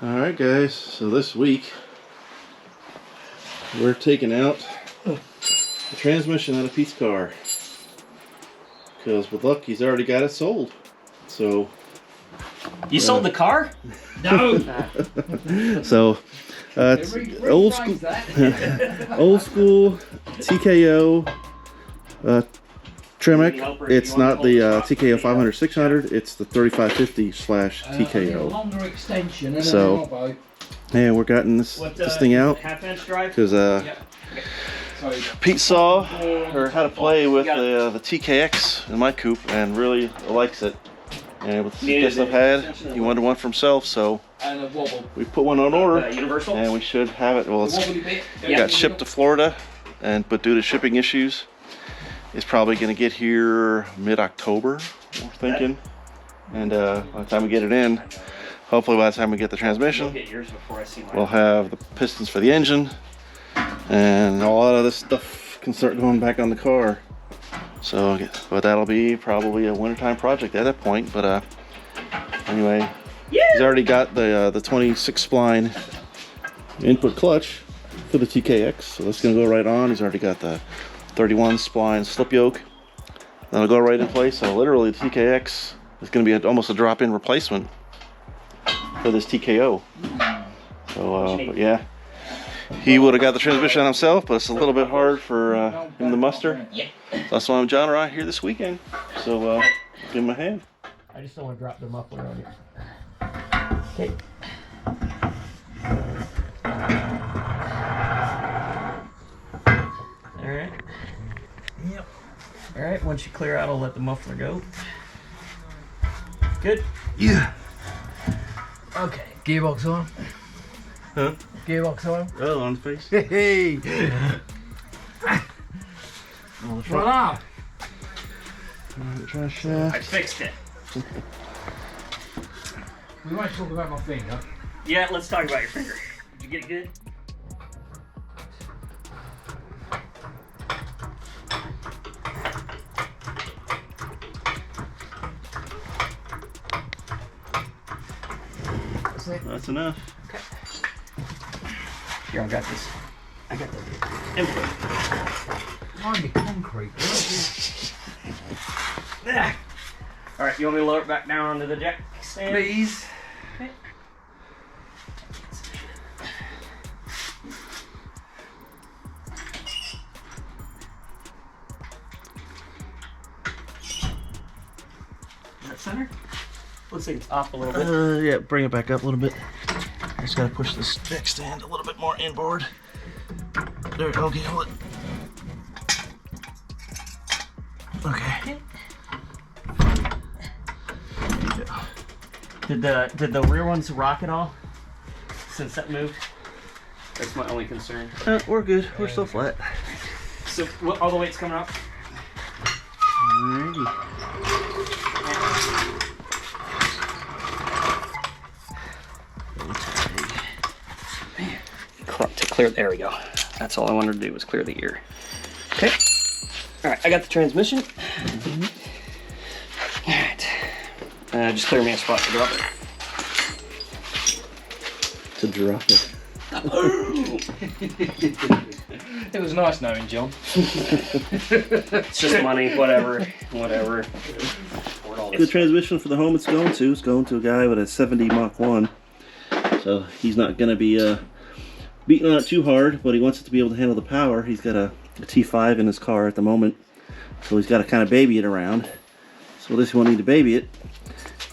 Alright guys, so this week we're taking out the transmission out of Pete's car. Because with luck he's already got it sold. So you sold the car? No. So it's old school old school TKO Tremec. It's not the TKO 500/600. It's the 3550/TKO. Longer extension. And so yeah, we're getting this thing out because Pete saw or had to play with the TKX in my coupe and really likes it. And with the guest I've had, he wanted one for himself, so we put one on order, and we should have it. Well, it got shipped to Florida, but due to shipping issues, it's probably going to get here mid-October, we're thinking. And by the time we get it in, hopefully by the time we get the transmission, we'll have the pistons for the engine, and a lot of this stuff can start going back on the car. So, but that'll be probably a wintertime project at that point. But anyway, he's already got the 26 spline input clutch for the TKX, so that's gonna go right on. He's already got the 31 spline slip yoke that'll go right in place. So literally, the TKX is gonna be almost a drop-in replacement for this TKO. So, but yeah. He would have got the transmission on himself, but it's a little bit hard for him to muster. That's why I'm John around here this weekend. So give him a hand. I just don't want to drop the muffler on you. Okay. Alright. Yep. Alright, once you clear out, I'll let the muffler go. Good? Yeah. Okay, gearbox on. Huh? Gearbox on. Oh, on the face. Hey! Voila! Trash. I fixed it. We might talk about my finger. Yeah, let's talk about your finger. Did you get it good? That's enough. Okay. Here, I got this. I got the input. Mind the concrete. Alright, you want me to lower it back down onto the jack stand? Please. Okay. Is that center? Looks like it's off a little bit. Yeah, bring it back up a little bit. I just gotta push this jack stand a little bit more inboard. There we go. Okay, hold it. Okay. Did the rear ones rock at all since that moved? That's my only concern. We're good. We're still flat. So all the weight's coming up. Alrighty. To clear, there we go. That's all I wanted to do was clear the ear. Okay. All right, I got the transmission. All right. Just clear me a spot to drop it. To drop it. It was nice knowing John. It's just money, whatever. The transmission for the home it's going to a guy with a 70 Mach 1. So he's not going to be beating on it too hard, but he wants it to be able to handle the power. He's got a T5 in his car at the moment, so he's got to kind of baby it around. So this won't need to baby it.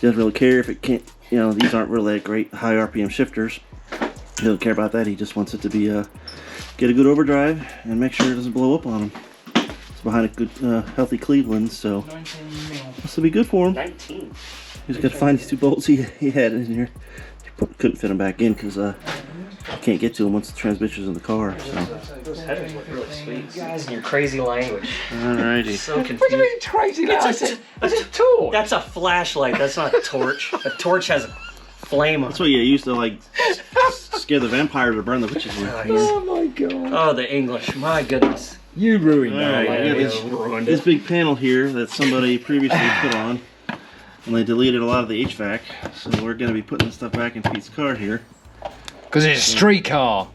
He doesn't really care if it can't, you know, these aren't really great high RPM shifters. He doesn't care about that. He just wants it to be get a good overdrive and make sure it doesn't blow up on him. It's behind a good healthy Cleveland, so this will be good for him. 19. He's got to find these two bolts he had in here. He couldn't fit them back in because I can't get to them once the transmission's in the car. So. Those headers look really sweet. You guys and your crazy language. Alrighty. So confused. What do you mean crazy language? It's a torch. That's a flashlight. That's not a torch. A torch has a flame on it. That's what you used to like scare the vampires or burn the witches with. Oh my god. Oh, the English. My goodness. You ruined that. Alright, this big panel here that somebody previously put on, and they deleted a lot of the HVAC, so we're going to be putting this stuff back in Pete's car here. Because it's a street car.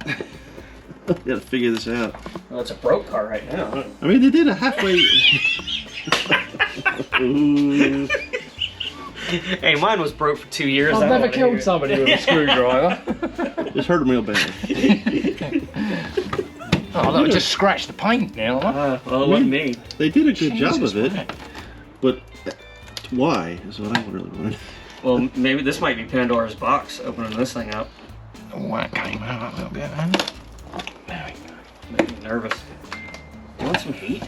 You gotta figure this out. Well, it's a broke car right now. I mean, they did a halfway. Ooh. Hey, mine was broke for 2 years. I've never killed somebody with a screwdriver. Just hurt them real bad. Oh, look, just scratched the paint now. Well, it wasn't me. They did a good job of it, but why is what I really wanted. Well, maybe this might be Pandora's box, opening this thing up. Oh, that came out a little bit, man. There we go. Making me nervous. You want some heat?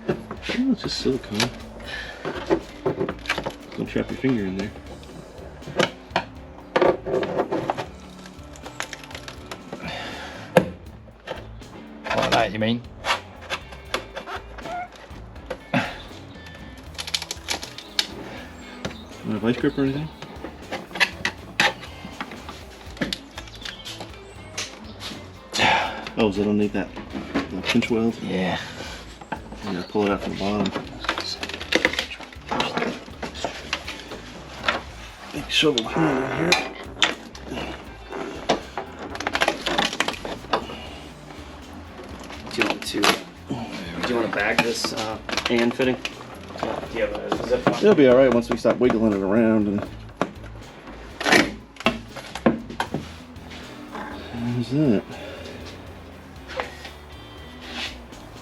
Oh, it's just silicone. Don't trap your finger in there. Like that, you mean? Want a vice grip or anything? Oh, is it underneath that pinch weld? Yeah. You gotta pull it out from the bottom. Big shovel hand here. Do you want to bag this hand fitting? Do you have a zip lock? It'll be alright once we stop wiggling it around. And how's that?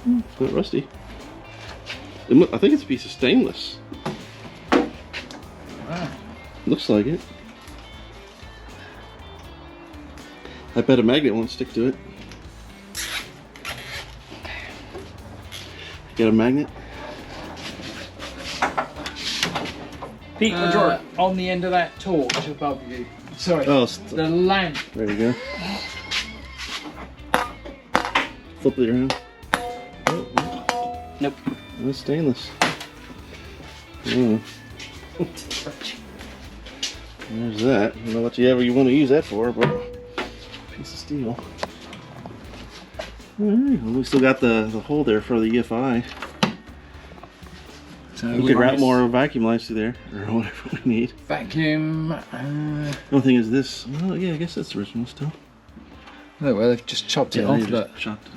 A bit rusty. I think it's a piece of stainless. Wow. Looks like it. I bet a magnet won't stick to it. Get a magnet? Pete, George. On the end of that torch above you. Sorry. Oh, the lamp. there you go. Flip it around. Oh, Nope. that's stainless. Oh, there's that. I don't know what you want to use that for, but piece of steel. Alright, well, we still got the hole there for the EFI. So We could route more vacuum lines through there, or whatever we need. Vacuum. The only thing is this. Well, yeah, I guess that's original still. No, well, they've just chopped it off. they Look. just chopped,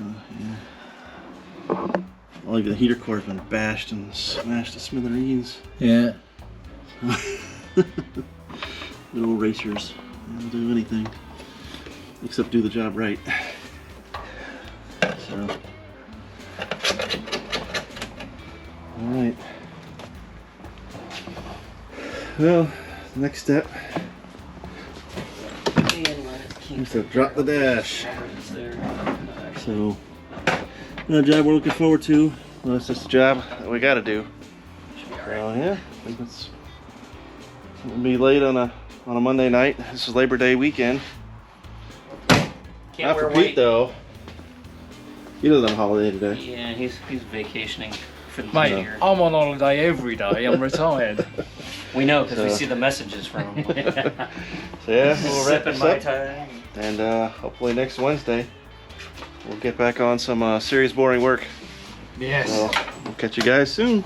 yeah. All of the heater core has been bashed and smashed to smithereens. Yeah. Little racers. They don't do anything except do the job right. So, all right. Well, the next step is to drop the dash. So, a job we're looking forward to. Well, it's just a job that we got to do. So yeah, I think it'll be late on a Monday night. This is Labor Day weekend. Can't Not wear for Pete white. though. He doesn't have a holiday today. Yeah, he's vacationing for the Mate, year. I'm on holiday every day. I'm retired. We know because we see the messages from him. So yeah, we'll wrap Sipping this my up. time. And hopefully next Wednesday we'll get back on some serious boring work. Yes. So we'll catch you guys soon.